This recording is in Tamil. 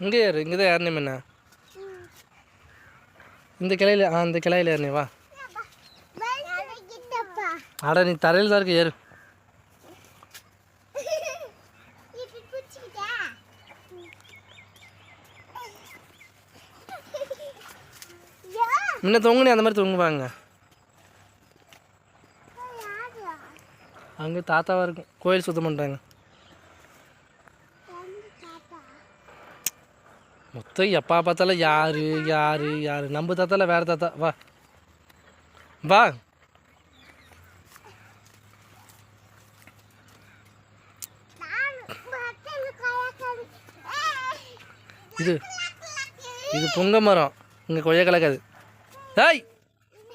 இங்கே ஏறு, இங்கே தான் ஏறணும் என்ன இந்த கிளையில் அந்த கிளையில் ஏறினே வா. அட நீ தரையில் தான் இருக்க, ஏறு. முன்ன தொங்குனே அந்த மாதிரி தொங்குவாங்க. அங்கே தாத்தாவாக இருக்கும், கோயில் சுத்தம் பண்ணுறாங்க. மொத்தம் எப்பா பார்த்தாலும் யாரு யாரு யாரு, நம்ம தாத்தால வேறு தாத்தா. வா வா. இது இது பொங்க மரம், இங்கே கொய்யா கலக்காது. ஏய்